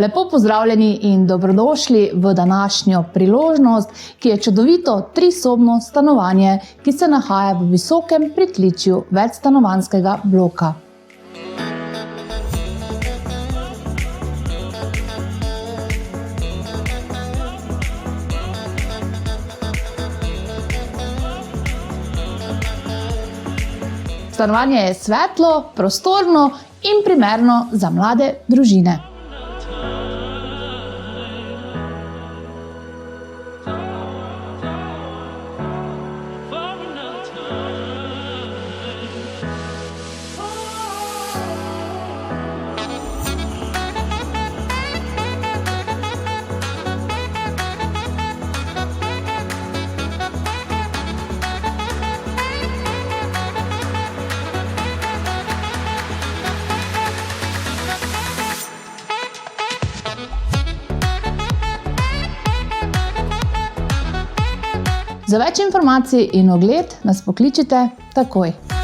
Lepo pozdravljeni in dobrodošli v današnjo priložnost, ki je čudovito trisobno stanovanje, ki se nahaja v visokem pritličju večstanovanjskega bloka. Stanovanje je svetlo, prostorno in primerno za mlade družine. Za več informacij in ogled nas pokličite takoj.